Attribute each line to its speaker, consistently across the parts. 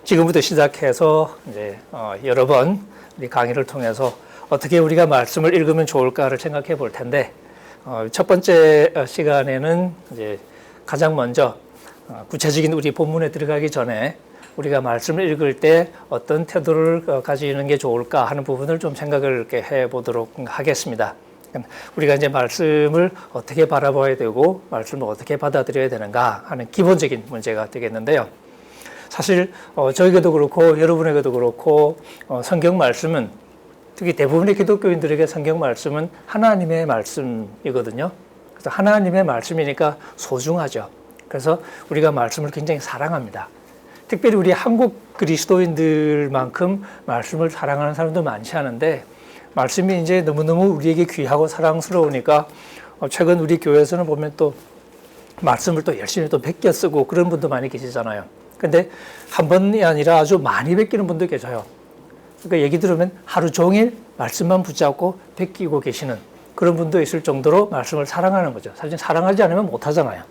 Speaker 1: 지금부터 시작해서 이제 여러 번 우리 강의를 통해서 어떻게 우리가 말씀을 읽으면 좋을까를 생각해 볼 텐데, 첫 번째 시간에는 이제 가장 먼저 구체적인 우리 본문에 들어가기 전에 우리가 말씀을 읽을 때 어떤 태도를 가지는 게 좋을까 하는 부분을 좀 생각을 이렇게 해 보도록 하겠습니다. 우리가 이제 말씀을 어떻게 바라봐야 되고 말씀을 어떻게 받아들여야 되는가 하는 기본적인 문제가 되겠는데요. 사실 저에게도 그렇고 여러분에게도 그렇고 성경 말씀은, 특히 대부분의 기독교인들에게 성경 말씀은 하나님의 말씀이거든요. 그래서 하나님의 말씀이니까 소중하죠. 그래서 우리가 말씀을 굉장히 사랑합니다. 특별히 우리 한국 그리스도인들만큼 말씀을 사랑하는 사람도 많지 않은데, 말씀이 이제 너무너무 우리에게 귀하고 사랑스러우니까 최근 우리 교회에서는 보면 또 말씀을 또 열심히 또 베껴 쓰고 그런 분도 많이 계시잖아요. 근데 한 번이 아니라 아주 많이 베끼는 분도 계셔요. 그러니까 얘기 들으면 하루 종일 말씀만 붙잡고 베끼고 계시는 그런 분도 있을 정도로 말씀을 사랑하는 거죠. 사실 사랑하지 않으면 못 하잖아요.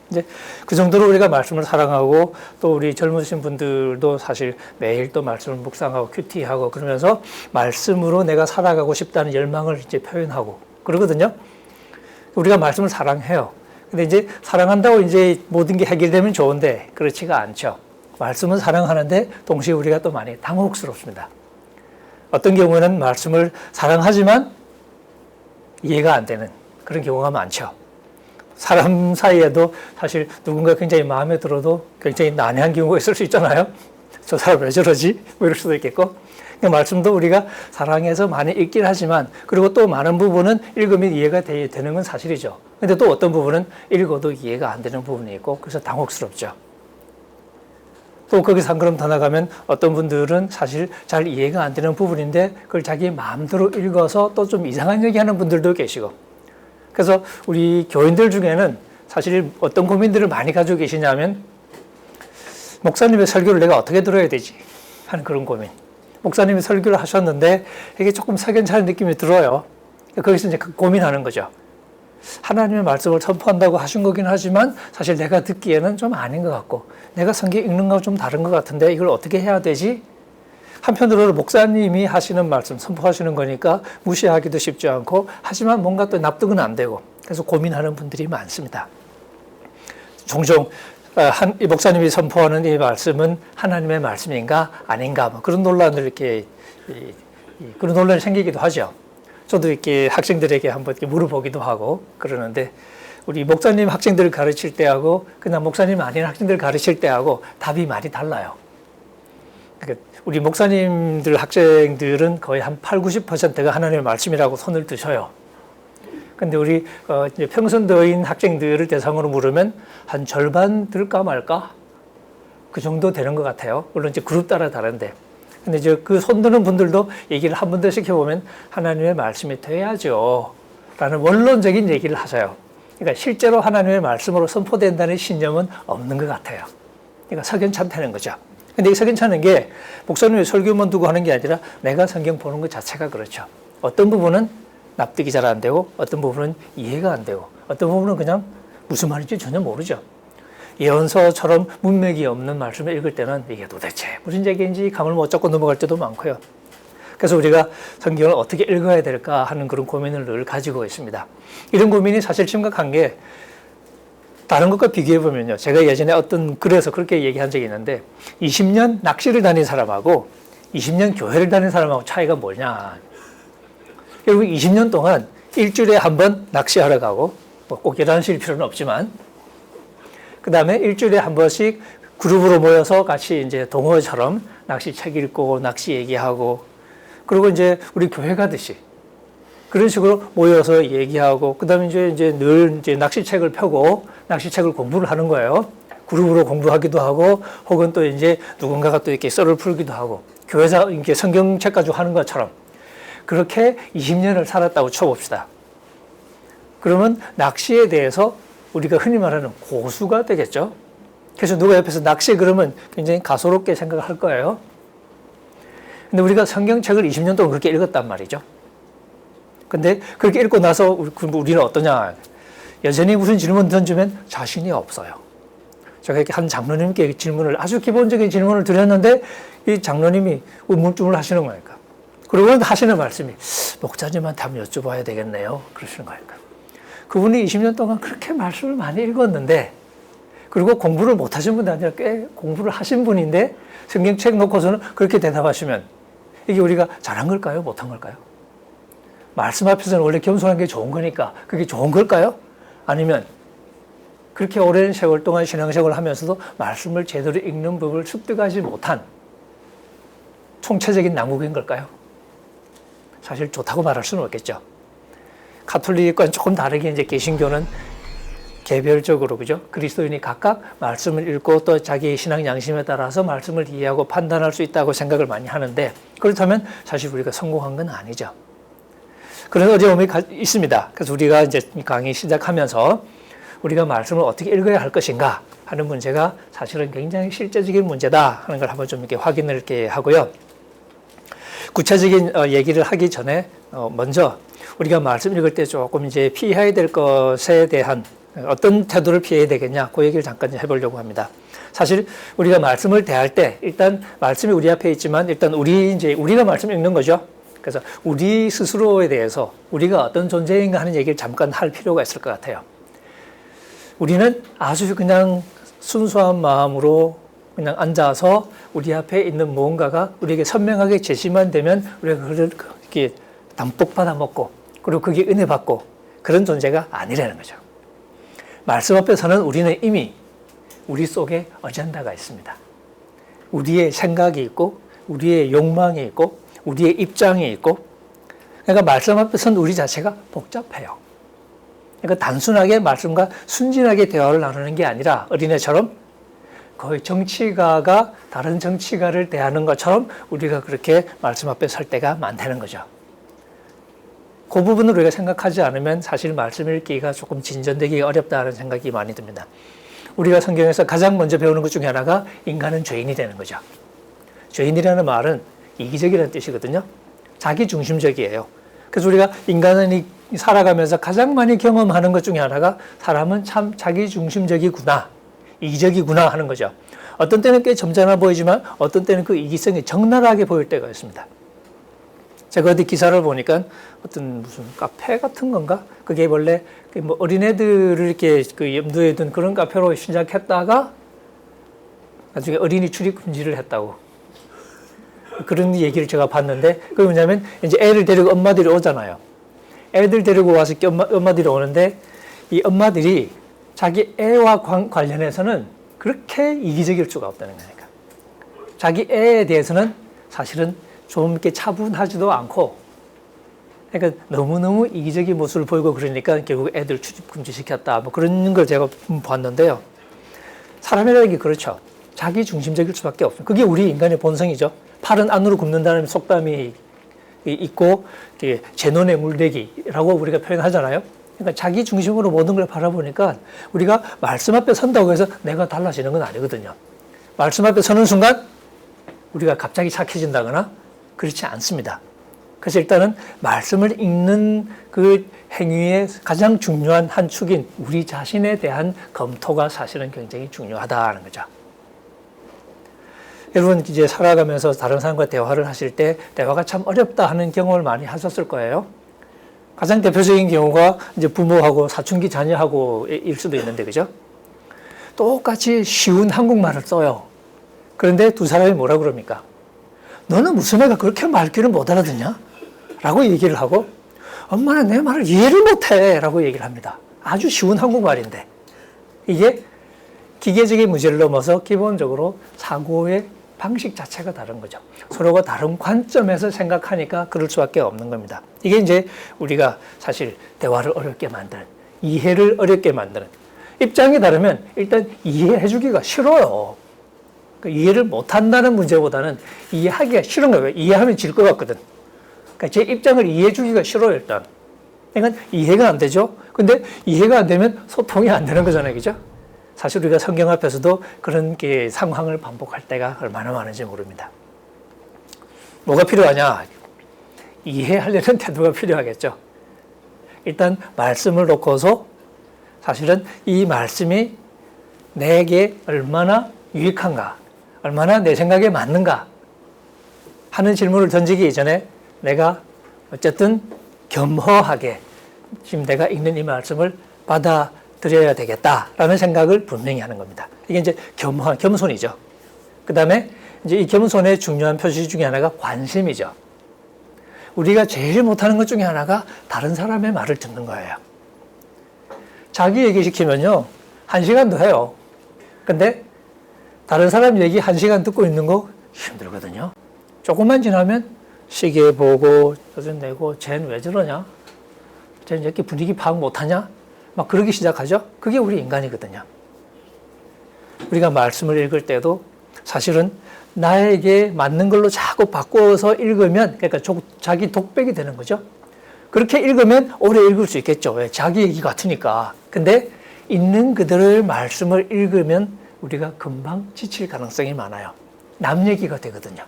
Speaker 1: 이제 그 정도로 우리가 말씀을 사랑하고, 또 우리 젊으신 분들도 사실 매일 또 말씀을 묵상하고 큐티하고 그러면서 말씀으로 내가 살아가고 싶다는 열망을 이제 표현하고 그러거든요. 우리가 말씀을 사랑해요. 근데 이제 사랑한다고 이제 모든 게 해결되면 좋은데 그렇지가 않죠. 말씀은 사랑하는데 동시에 우리가 또 많이 당혹스럽습니다. 어떤 경우는 말씀을 사랑하지만 이해가 안 되는 그런 경우가 많죠. 사람 사이에도 사실 누군가 굉장히 마음에 들어도 굉장히 난해한 경우가 있을 수 있잖아요. 저 사람 왜 저러지? 뭐 이럴 수도 있겠고. 말씀도 우리가 사랑해서 많이 읽긴 하지만, 그리고 또 많은 부분은 읽으면 이해가 되는 건 사실이죠. 근데 또 어떤 부분은 읽어도 이해가 안 되는 부분이 있고, 그래서 당혹스럽죠. 또 거기서 한 걸음 더 나가면 어떤 분들은 사실 잘 이해가 안 되는 부분인데 그걸 자기 마음대로 읽어서 또 좀 이상한 얘기하는 분들도 계시고. 그래서 우리 교인들 중에는 사실 어떤 고민들을 많이 가지고 계시냐면, 목사님의 설교를 내가 어떻게 들어야 되지 하는 그런 고민. 목사님이 설교를 하셨는데 이게 조금 석연찮은 느낌이 들어요. 거기서 이제 고민하는 거죠. 하나님의 말씀을 선포한다고 하신 거긴 하지만 사실 내가 듣기에는 좀 아닌 것 같고, 내가 성경 읽는 거하고 좀 다른 것 같은데 이걸 어떻게 해야 되지? 한편으로는 목사님이 하시는 말씀, 선포하시는 거니까 무시하기도 쉽지 않고, 하지만 뭔가 또 납득은 안 되고, 그래서 고민하는 분들이 많습니다. 종종 이 목사님이 선포하는 이 말씀은 하나님의 말씀인가 아닌가, 뭐 그런 논란을 이렇게 그런 논란이 생기기도 하죠. 저도 이렇게 학생들에게 한번 이렇게 물어보기도 하고 그러는데, 우리 목사님 학생들을 가르칠 때하고 그냥 목사님 아닌 학생들을 가르칠 때하고 답이 많이 달라요. 그러니까 우리 목사님들 학생들은 거의 한 80~90%가 하나님의 말씀이라고 손을 드셔요. 근데 우리 이제 평선도인 학생들을 대상으로 물으면 한 절반 들까 말까? 그 정도 되는 것 같아요. 물론 이제 그룹 따라 다른데. 근데 이제 그 손드는 분들도 얘기를 한 번 더 시켜보면 하나님의 말씀이 돼야죠 라는 원론적인 얘기를 하셔요. 그러니까 실제로 하나님의 말씀으로 선포된다는 신념은 없는 것 같아요. 그러니까 석연찮다는 거죠. 근데 이 석연찮은 게 목사님의 설교만 두고 하는 게 아니라 내가 성경 보는 것 자체가 그렇죠. 어떤 부분은 납득이 잘 안 되고, 어떤 부분은 이해가 안 되고, 어떤 부분은 그냥 무슨 말인지 전혀 모르죠. 예언서처럼 문맥이 없는 말씀을 읽을 때는 이게 도대체 무슨 얘기인지 감을 못 잡고 넘어갈 때도 많고요. 그래서 우리가 성경을 어떻게 읽어야 될까 하는 그런 고민을 늘 가지고 있습니다. 이런 고민이 사실 심각한 게, 다른 것과 비교해 보면요, 제가 예전에 어떤 글에서 그렇게 얘기한 적이 있는데, 20년 낚시를 다닌 사람하고 20년 교회를 다닌 사람하고 차이가 뭐냐. 결국 20년 동안 일주일에 한 번 낚시하러 가고, 꼭 계단실 필요는 없지만, 그 다음에 일주일에 한 번씩 그룹으로 모여서 같이 이제 동호회처럼 낚시 책 읽고 낚시 얘기하고, 그리고 이제 우리 교회 가듯이 그런 식으로 모여서 얘기하고, 그 다음에 이제 늘 이제 낚시책을 펴고 낚시책을 공부를 하는 거예요. 그룹으로 공부하기도 하고, 혹은 또 이제 누군가가 또 이렇게 썰을 풀기도 하고, 교회에서 이렇게 성경책 가지고 하는 것처럼 그렇게 20년을 살았다고 쳐봅시다. 그러면 낚시에 대해서 우리가 흔히 말하는 고수가 되겠죠. 그래서 누가 옆에서 낚시 그러면 굉장히 가소롭게 생각을 할 거예요. 근데 우리가 성경책을 20년 동안 그렇게 읽었단 말이죠. 근데 그렇게 읽고 나서 우리는 어떠냐. 여전히 무슨 질문 던지면 자신이 없어요. 제가 이렇게 한 장로님께 질문을, 아주 기본적인 질문을 드렸는데 이 장로님이 우물쭈물 하시는 거니까. 그리고 하시는 말씀이 목사님한테 한번 여쭤봐야 되겠네요. 그러시는 거니까. 그분이 20년 동안 그렇게 말씀을 많이 읽었는데, 그리고 공부를 못 하신 분이 아니라 꽤 공부를 하신 분인데 성경책 놓고서는 그렇게 대답하시면 이게 우리가 잘한 걸까요? 못한 걸까요? 말씀 앞에서는 원래 겸손한 게 좋은 거니까 그게 좋은 걸까요? 아니면 그렇게 오랜 세월 동안 신앙생활을 하면서도 말씀을 제대로 읽는 법을 습득하지 못한 총체적인 난국인 걸까요? 사실 좋다고 말할 수는 없겠죠. 가톨릭과는 조금 다르게 이제 개신교는 개별적으로, 그죠? 그리스도인이 각각 말씀을 읽고 또 자기의 신앙 양심에 따라서 말씀을 이해하고 판단할 수 있다고 생각을 많이 하는데, 그렇다면 사실 우리가 성공한 건 아니죠. 그런 어려움이 있습니다. 그래서 우리가 이제 강의 시작하면서 우리가 말씀을 어떻게 읽어야 할 것인가 하는 문제가 사실은 굉장히 실제적인 문제다 하는 걸 한번 좀 이렇게 확인을 이렇게 하고요. 구체적인 얘기를 하기 전에 먼저 우리가 말씀 읽을 때 조금 이제 피해야 될 것에 대한 어떤 태도를 피해야 되겠냐, 그 얘기를 잠깐 해보려고 합니다. 사실 우리가 말씀을 대할 때 일단 말씀이 우리 앞에 있지만 일단 우리가 말씀 읽는 거죠. 그래서 우리 스스로에 대해서 우리가 어떤 존재인가 하는 얘기를 잠깐 할 필요가 있을 것 같아요. 우리는 아주 그냥 순수한 마음으로 그냥 앉아서 우리 앞에 있는 무언가가 우리에게 선명하게 제시만 되면 우리가 그걸 이렇게 담뿍 받아 먹고 그리고 그게 은혜 받고 그런 존재가 아니라는 거죠. 말씀 앞에서는 우리는 이미 우리 속에 어젠다가 있습니다. 우리의 생각이 있고 우리의 욕망이 있고 우리의 입장이 있고, 그러니까 말씀 앞에서는 우리 자체가 복잡해요. 그러니까 단순하게 말씀과 순진하게 대화를 나누는 게 아니라 어린애처럼 거의 정치가가 다른 정치가를 대하는 것처럼 우리가 그렇게 말씀 앞에 설 때가 많다는 거죠. 그 부분을 우리가 생각하지 않으면 사실 말씀 읽기가 조금 진전되기 어렵다는 생각이 많이 듭니다. 우리가 성경에서 가장 먼저 배우는 것 중에 하나가 인간은 죄인이 되는 거죠. 죄인이라는 말은 이기적이라는 뜻이거든요. 자기중심적이에요. 그래서 우리가 인간은 살아가면서 가장 많이 경험하는 것 중에 하나가 사람은 참 자기중심적이구나, 이기적이구나 하는 거죠. 어떤 때는 꽤 점잖아 보이지만 어떤 때는 그 이기성이 적나라하게 보일 때가 있습니다. 제가 어디 기사를 보니까 어떤 무슨 카페 같은 건가? 그게 원래 뭐 어린애들을 이렇게 그 염두에 둔 그런 카페로 시작했다가 나중에 어린이 출입 금지를 했다고. 그런 얘기를 제가 봤는데, 그게 뭐냐면 이제 애를 데리고 엄마들이 오잖아요. 애들 데리고 와서 엄마들이 오는데 이 엄마들이 자기 애와 관련해서는 그렇게 이기적일 수가 없다는 거니까. 자기 애에 대해서는 사실은 좀 이렇게 차분하지도 않고, 그러니까 너무너무 이기적인 모습을 보이고 그러니까 결국 애들 출입 금지시켰다. 뭐 그런 걸 제가 봤는데요. 사람이라는 게 그렇죠. 자기 중심적일 수밖에 없어요. 그게 우리 인간의 본성이죠. 팔은 안으로 굽는다는 속담이 있고, 제 눈에 물대기라고 우리가 표현하잖아요. 그러니까 자기 중심으로 모든 걸 바라보니까 우리가 말씀 앞에 선다고 해서 내가 달라지는 건 아니거든요. 말씀 앞에 서는 순간 우리가 갑자기 착해진다거나 그렇지 않습니다. 그래서 일단은 말씀을 읽는 그 행위의 가장 중요한 한 축인 우리 자신에 대한 검토가 사실은 굉장히 중요하다는 거죠. 여러분 이제 살아가면서 다른 사람과 대화를 하실 때 대화가 참 어렵다 하는 경험을 많이 하셨을 거예요. 가장 대표적인 경우가 이제 부모하고 사춘기 자녀하고일 수도 있는데, 그죠? 똑같이 쉬운 한국말을 써요. 그런데 두 사람이 뭐라 그럽니까? 너는 무슨 애가 그렇게 말귀를 못 알아듣냐? 라고 얘기를 하고, 엄마는 내 말을 이해를 못해 라고 얘기를 합니다. 아주 쉬운 한국말인데. 이게 기계적인 문제를 넘어서 기본적으로 사고의 방식 자체가 다른 거죠. 서로가 다른 관점에서 생각하니까 그럴 수밖에 없는 겁니다. 이게 이제 우리가 사실 대화를 어렵게 만드는, 이해를 어렵게 만드는, 입장이 다르면 일단 이해해 주기가 싫어요. 이해를 못한다는 문제보다는 이해하기가 싫은 거예요. 이해하면 질 것 같거든. 그러니까 제 입장을 이해해 주기가 싫어요, 일단. 그러니까 이해가 안 되죠. 근데 이해가 안 되면 소통이 안 되는 거잖아요, 그죠? 사실 우리가 성경 앞에서도 그런 상황을 반복할 때가 얼마나 많은지 모릅니다. 뭐가 필요하냐? 이해하려는 태도가 필요하겠죠. 일단 말씀을 놓고서 사실은 이 말씀이 내게 얼마나 유익한가, 얼마나 내 생각에 맞는가 하는 질문을 던지기 이전에 내가 어쨌든 겸허하게 지금 내가 읽는 이 말씀을 받아들여야 되겠다라는 생각을 분명히 하는 겁니다. 이게 이제 겸손이죠. 그 다음에 이제 이 겸손의 중요한 표시 중에 하나가 관심이죠. 우리가 제일 못하는 것 중에 하나가 다른 사람의 말을 듣는 거예요. 자기 얘기 시키면요, 1시간도 해요. 근데 다른 사람 얘기 1시간 듣고 있는 거 힘들거든요. 조금만 지나면 시계 보고, 요즘 내고, 쟤는 왜 저러냐? 쟤는 이렇게 분위기 파악 못하냐? 막 그러기 시작하죠? 그게 우리 인간이거든요. 우리가 말씀을 읽을 때도 사실은 나에게 맞는 걸로 자꾸 바꿔서 읽으면, 그러니까 자기 독백이 되는 거죠. 그렇게 읽으면 오래 읽을 수 있겠죠. 왜? 자기 얘기 같으니까. 근데 있는 그대로의 말씀을 읽으면 우리가 금방 지칠 가능성이 많아요. 남 얘기가 되거든요.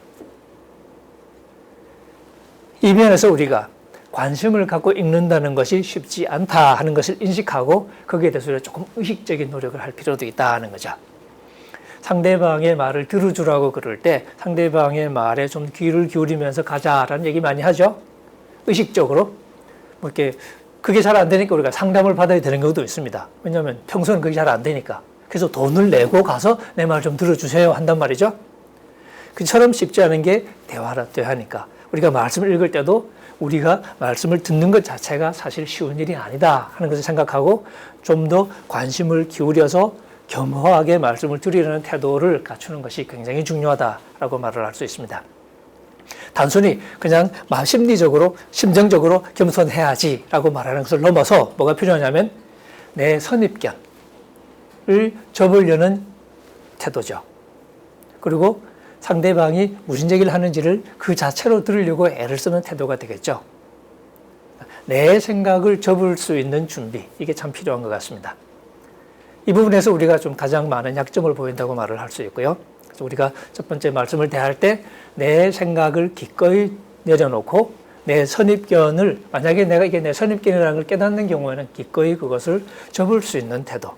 Speaker 1: 이 면에서 우리가 관심을 갖고 읽는다는 것이 쉽지 않다 하는 것을 인식하고 거기에 대해서 우리가 조금 의식적인 노력을 할 필요도 있다 하는 거죠. 상대방의 말을 들어주라고 그럴 때 상대방의 말에 좀 귀를 기울이면서 가자라는 얘기 많이 하죠. 의식적으로. 뭐 이렇게 그게 잘 안 되니까 우리가 상담을 받아야 되는 경우도 있습니다. 왜냐하면 평소는 그게 잘 안 되니까. 그래서 돈을 내고 가서 내 말 좀 들어주세요 한단 말이죠. 그처럼 쉽지 않은 게 대화니까. 우리가 말씀을 읽을 때도 우리가 말씀을 듣는 것 자체가 사실 쉬운 일이 아니다 하는 것을 생각하고 좀 더 관심을 기울여서 겸허하게 말씀을 드리려는 태도를 갖추는 것이 굉장히 중요하다라고 말을 할 수 있습니다. 단순히 그냥 심리적으로, 심정적으로 겸손해야지라고 말하는 것을 넘어서 뭐가 필요하냐면 내 선입견을 접으려는 태도죠. 그리고 상대방이 무슨 얘기를 하는지를 그 자체로 들으려고 애를 쓰는 태도가 되겠죠. 내 생각을 접을 수 있는 준비, 이게 참 필요한 것 같습니다. 이 부분에서 우리가 좀 가장 많은 약점을 보인다고 말을 할 수 있고요. 그래서 우리가 첫 번째 말씀을 대할 때 내 생각을 기꺼이 내려놓고 내 선입견을, 만약에 내가 이게 내 선입견이라는 걸 깨닫는 경우에는 기꺼이 그것을 접을 수 있는 태도.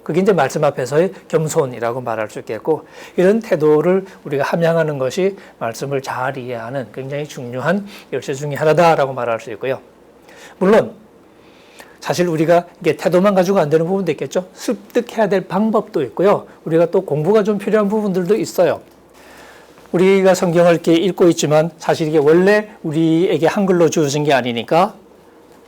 Speaker 1: 그게 이제 말씀 앞에서의 겸손이라고 말할 수 있겠고, 이런 태도를 우리가 함양하는 것이 말씀을 잘 이해하는 굉장히 중요한 열쇠 중에 하나다라고 말할 수 있고요. 물론 사실 우리가 이게 태도만 가지고 안 되는 부분도 있겠죠. 습득해야 될 방법도 있고요. 우리가 또 공부가 좀 필요한 부분들도 있어요. 우리가 성경을 이렇게 읽고 있지만 사실 이게 원래 우리에게 한글로 주어진 게 아니니까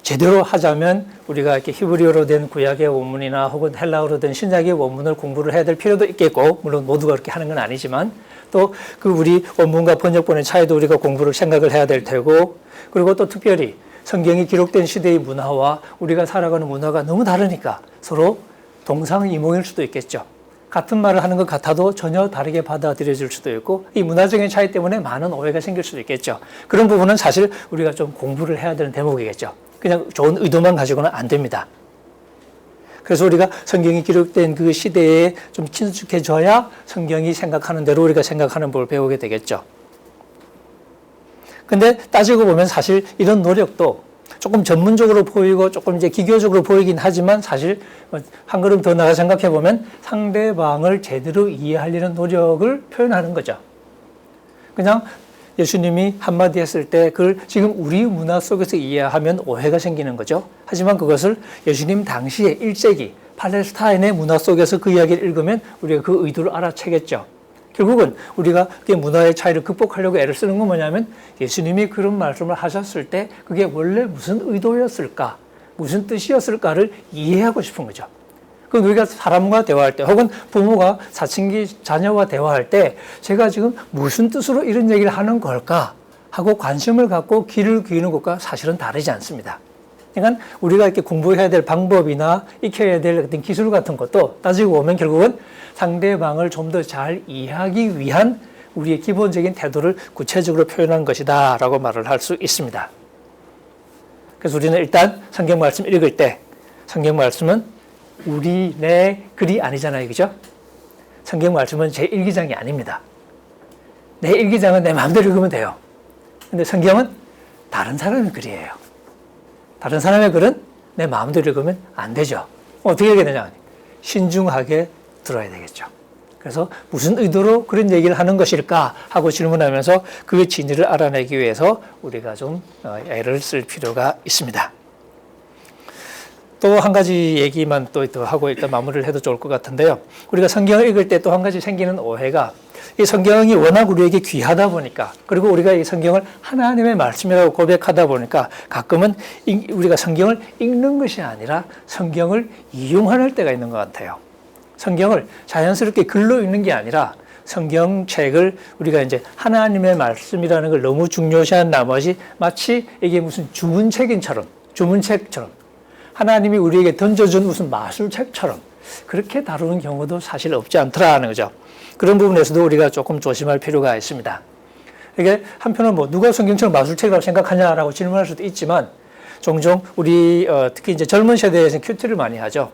Speaker 1: 제대로 하자면 우리가 이렇게 히브리어로 된 구약의 원문이나 혹은 헬라어로 된 신약의 원문을 공부를 해야 될 필요도 있겠고, 물론 모두가 그렇게 하는 건 아니지만 또 그 우리 원문과 번역본의 차이도 우리가 공부를 생각을 해야 될 테고, 그리고 또 특별히 성경이 기록된 시대의 문화와 우리가 살아가는 문화가 너무 다르니까 서로 동상이몽일 수도 있겠죠. 같은 말을 하는 것 같아도 전혀 다르게 받아들여질 수도 있고, 이 문화적인 차이 때문에 많은 오해가 생길 수도 있겠죠. 그런 부분은 사실 우리가 좀 공부를 해야 되는 대목이겠죠. 그냥 좋은 의도만 가지고는 안 됩니다. 그래서 우리가 성경이 기록된 그 시대에 좀 친숙해져야 성경이 생각하는 대로 우리가 생각하는 법을 배우게 되겠죠. 근데 따지고 보면 사실 이런 노력도 조금 전문적으로 보이고 조금 이제 기교적으로 보이긴 하지만 사실 한 걸음 더 나가 생각해 보면 상대방을 제대로 이해하려는 노력을 표현하는 거죠. 그냥 예수님이 한마디 했을 때 그걸 지금 우리 문화 속에서 이해하면 오해가 생기는 거죠. 하지만 그것을 예수님 당시에 1세기 팔레스타인의 문화 속에서 그 이야기를 읽으면 우리가 그 의도를 알아채겠죠. 결국은 우리가 그 문화의 차이를 극복하려고 애를 쓰는 건 뭐냐면 예수님이 그런 말씀을 하셨을 때 그게 원래 무슨 의도였을까, 무슨 뜻이었을까를 이해하고 싶은 거죠. 그 우리가 사람과 대화할 때 혹은 부모가 사춘기 자녀와 대화할 때 제가 지금 무슨 뜻으로 이런 얘기를 하는 걸까 하고 관심을 갖고 귀를 기울이는 것과 사실은 다르지 않습니다. 그러니까 우리가 이렇게 공부해야 될 방법이나 익혀야 될 어떤 기술 같은 것도 따지고 보면 결국은 상대방을 좀 더 잘 이해하기 위한 우리의 기본적인 태도를 구체적으로 표현한 것이다 라고 말을 할 수 있습니다. 그래서 우리는 일단 성경 말씀 읽을 때 성경 말씀은 우리 내 글이 아니잖아요. 그죠? 성경 말씀은 제 일기장이 아닙니다. 내 일기장은 내 마음대로 읽으면 돼요. 근데 성경은 다른 사람의 글이에요. 다른 사람의 글은 내 마음대로 읽으면 안 되죠. 어떻게 해야 되냐? 신중하게 들어야 되겠죠. 그래서 무슨 의도로 그런 얘기를 하는 것일까 하고 질문하면서 그 진위를 알아내기 위해서 우리가 좀 애를 쓸 필요가 있습니다. 또 한 가지 얘기만 또 더 하고 일단 마무리를 해도 좋을 것 같은데요. 우리가 성경을 읽을 때 또 한 가지 생기는 오해가 이 성경이 워낙 우리에게 귀하다 보니까 그리고 우리가 이 성경을 하나님의 말씀이라고 고백하다 보니까 가끔은 우리가 성경을 읽는 것이 아니라 성경을 이용할 때가 있는 것 같아요. 성경을 자연스럽게 글로 읽는 게 아니라 성경책을 우리가 이제 하나님의 말씀이라는 걸 너무 중요시한 나머지 마치 이게 무슨 주문책처럼 하나님이 우리에게 던져준 무슨 마술책처럼 그렇게 다루는 경우도 사실 없지 않더라는 거죠. 그런 부분에서도 우리가 조금 조심할 필요가 있습니다. 이게 한편은 뭐 누가 성경책을 마술책이라고 생각하냐라고 질문할 수도 있지만 종종 우리 특히 이제 젊은 세대에서는 큐티를 많이 하죠.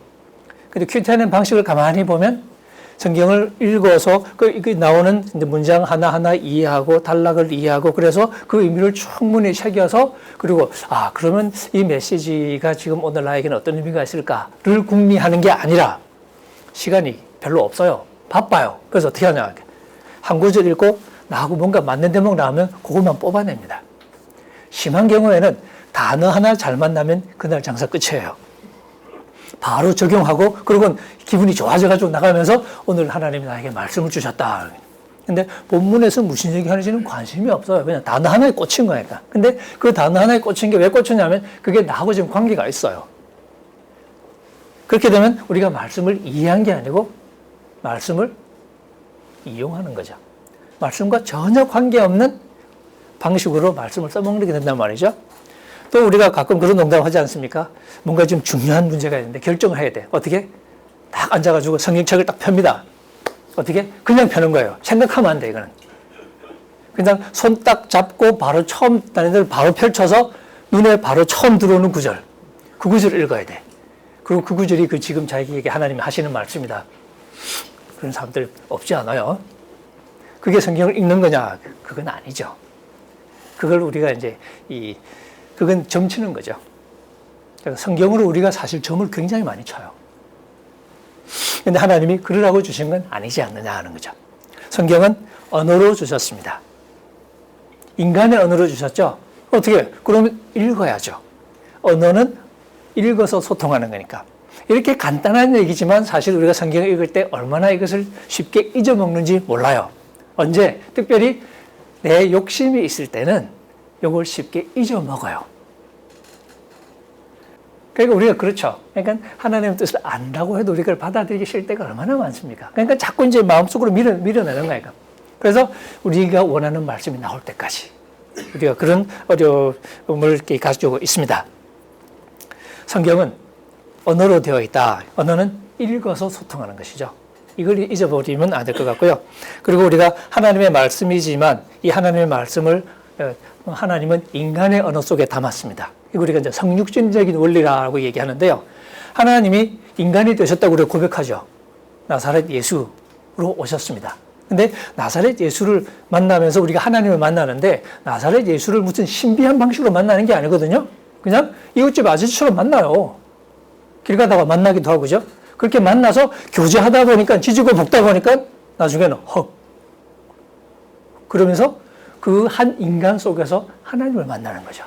Speaker 1: 근데 큐티하는 방식을 가만히 보면 성경을 읽어서 그 나오는 문장 하나하나 이해하고 단락을 이해하고 그래서 그 의미를 충분히 새겨서 그리고 그러면 이 메시지가 지금 오늘 나에게는 어떤 의미가 있을까를 궁리하는 게 아니라 시간이 별로 없어요. 바빠요. 그래서 어떻게 하냐. 한 구절 읽고 나하고 뭔가 맞는 대목 나오면 그것만 뽑아냅니다. 심한 경우에는 단어 하나 잘 만나면 그날 장사 끝이에요. 바로 적용하고 그러고 기분이 좋아져가지고 나가면서 오늘 하나님이 나에게 말씀을 주셨다. 근데 본문에서 무슨 얘기 하는지는 관심이 없어요. 그냥 단어 하나에 꽂힌 거니까. 근데 그 단어 하나에 꽂힌 게 왜 꽂혔냐면 그게 나하고 지금 관계가 있어요. 그렇게 되면 우리가 말씀을 이해한 게 아니고 말씀을 이용하는 거죠. 말씀과 전혀 관계없는 방식으로 말씀을 써먹게 된단 말이죠. 또 우리가 가끔 그런 농담을 하지 않습니까? 뭔가 좀 중요한 문제가 있는데 결정을 해야 돼. 어떻게? 딱 앉아가지고 성경책을 딱 펴니다. 어떻게? 그냥 펴는 거예요. 생각하면 안 돼, 이거는. 그냥 손 딱 잡고 바로 처음 단어를 바로 펼쳐서 눈에 바로 처음 들어오는 구절. 그 구절을 읽어야 돼. 그리고 그 구절이 지금 자기에게 하나님이 하시는 말씀이다. 그런 사람들 없지 않아요? 그게 성경을 읽는 거냐? 그건 아니죠. 그걸 우리가 이제 그건 점치는 거죠. 성경으로 우리가 사실 점을 굉장히 많이 쳐요. 그런데 하나님이 그러라고 주신 건 아니지 않느냐 하는 거죠. 성경은 언어로 주셨습니다. 인간의 언어로 주셨죠. 어떻게? 그러면 읽어야죠. 언어는 읽어서 소통하는 거니까. 이렇게 간단한 얘기지만 사실 우리가 성경을 읽을 때 얼마나 이것을 쉽게 잊어먹는지 몰라요. 언제? 특별히 내 욕심이 있을 때는 이걸 쉽게 잊어먹어요. 그러니까 우리가 그렇죠. 그러니까 하나님의 뜻을 안다고 해도 우리가 받아들이기 싫을 때가 얼마나 많습니까? 그러니까 자꾸 이제 마음속으로 밀어내는 거니까. 그래서 우리가 원하는 말씀이 나올 때까지 우리가 그런 어려움을 가지고 있습니다. 성경은 언어로 되어 있다. 언어는 읽어서 소통하는 것이죠. 이걸 잊어버리면 안 될 것 같고요. 그리고 우리가 하나님의 말씀이지만 이 하나님의 말씀을 하나님은 인간의 언어 속에 담았습니다. 이거 우리가 이제 성육신적인 원리라고 얘기하는데요. 하나님이 인간이 되셨다고 우리가 고백하죠. 나사렛 예수로 오셨습니다. 근데 나사렛 예수를 만나면서 우리가 하나님을 만나는데 나사렛 예수를 무슨 신비한 방식으로 만나는 게 아니거든요. 그냥 이웃집 아저씨처럼 만나요. 길 가다가 만나기도 하고, 그죠? 그렇게 만나서 교제하다 보니까, 지지고 볶다 보니까 나중에는 그러면서 그 한 인간 속에서 하나님을 만나는 거죠.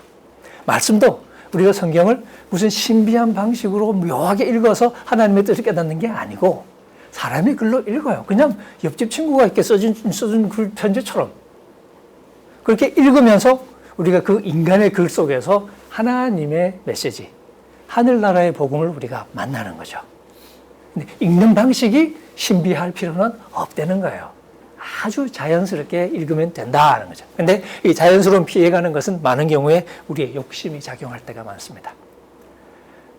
Speaker 1: 말씀도 우리가 성경을 무슨 신비한 방식으로 묘하게 읽어서 하나님의 뜻을 깨닫는 게 아니고 사람이 글로 읽어요. 그냥 옆집 친구가 이렇게 써준 글 편지처럼. 그렇게 읽으면서 우리가 그 인간의 글 속에서 하나님의 메시지, 하늘나라의 복음을 우리가 만나는 거죠. 근데 읽는 방식이 신비할 필요는 없다는 거예요. 아주 자연스럽게 읽으면 된다는 거죠. 근데 이 자연스러운 피해가는 것은 많은 경우에 우리의 욕심이 작용할 때가 많습니다.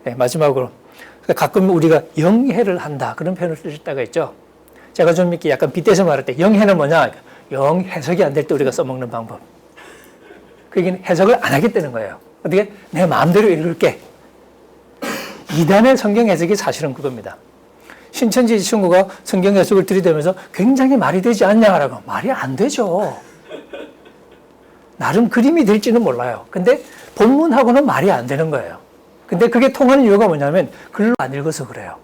Speaker 1: 네, 마지막으로 가끔 우리가 영해를 한다 그런 표현을 쓸 때가 있죠. 제가 좀 이렇게 약간 빗대서 말할 때 영해는 뭐냐? 영 해석이 안 될 때 우리가 써먹는 방법. 그게 해석을 안 하겠다는 거예요. 어떻게? 내 마음대로 읽을게. 이단의 성경 해석이 사실은 그겁니다. 신천지 친구가 성경 해석을 들이대면서 굉장히 말이 되지 않냐라고. 말이 안 되죠. 나름 그림이 될지는 몰라요. 근데 본문하고는 말이 안 되는 거예요. 근데 그게 통하는 이유가 뭐냐면 글로 안 읽어서 그래요.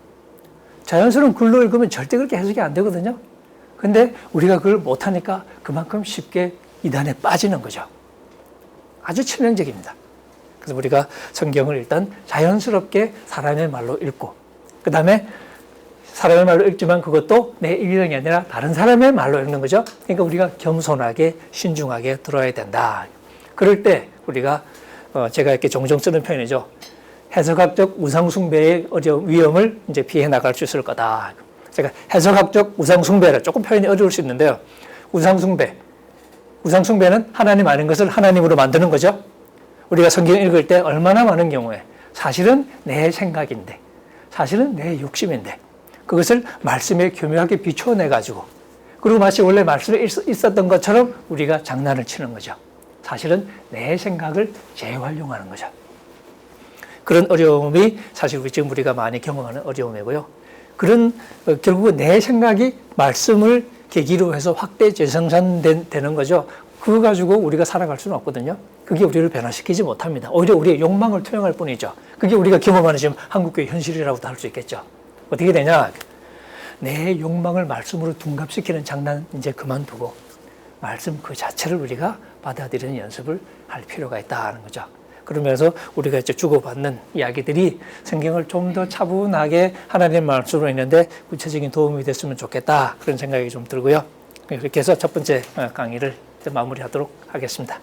Speaker 1: 자연스러운 글로 읽으면 절대 그렇게 해석이 안 되거든요. 근데 우리가 그걸 못하니까 그만큼 쉽게 이단에 빠지는 거죠. 아주 치명적입니다. 그래서 우리가 성경을 일단 자연스럽게 사람의 말로 읽고, 그 다음에 사람의 말로 읽지만 그것도 내 의견이 아니라 다른 사람의 말로 읽는 거죠. 그러니까 우리가 겸손하게 신중하게 들어야 된다. 그럴 때 우리가 제가 이렇게 종종 쓰는 표현이죠. 해석학적 우상숭배의 위험을 이제 피해 나갈 수 있을 거다. 제가 해석학적 우상숭배를 조금 표현이 어려울 수 있는데요. 우상숭배는 하나님 아닌 것을 하나님으로 만드는 거죠. 우리가 성경 읽을 때 얼마나 많은 경우에 사실은 내 생각인데, 사실은 내 욕심인데, 그것을 말씀에 교묘하게 비춰내가지고, 그리고 마치 원래 말씀에 있었던 것처럼 우리가 장난을 치는 거죠. 사실은 내 생각을 재활용하는 거죠. 그런 어려움이 사실 지금 우리가 많이 경험하는 어려움이고요. 그런 결국은 내 생각이 말씀을 계기로 해서 확대 재생산되는 거죠. 그거 가지고 우리가 살아갈 수는 없거든요. 그게 우리를 변화시키지 못합니다. 오히려 우리의 욕망을 투영할 뿐이죠. 그게 우리가 경험하는 지금 한국교회 현실이라고도 할 수 있겠죠. 어떻게 되냐? 내 욕망을 말씀으로 둔갑시키는 장난 이제 그만두고 말씀 그 자체를 우리가 받아들이는 연습을 할 필요가 있다는 거죠. 그러면서 우리가 이제 주고받는 이야기들이 성경을 좀 더 차분하게 하나님의 말씀으로 있는데 구체적인 도움이 됐으면 좋겠다. 그런 생각이 좀 들고요. 이렇게 해서 첫 번째 강의를 마무리하도록 하겠습니다.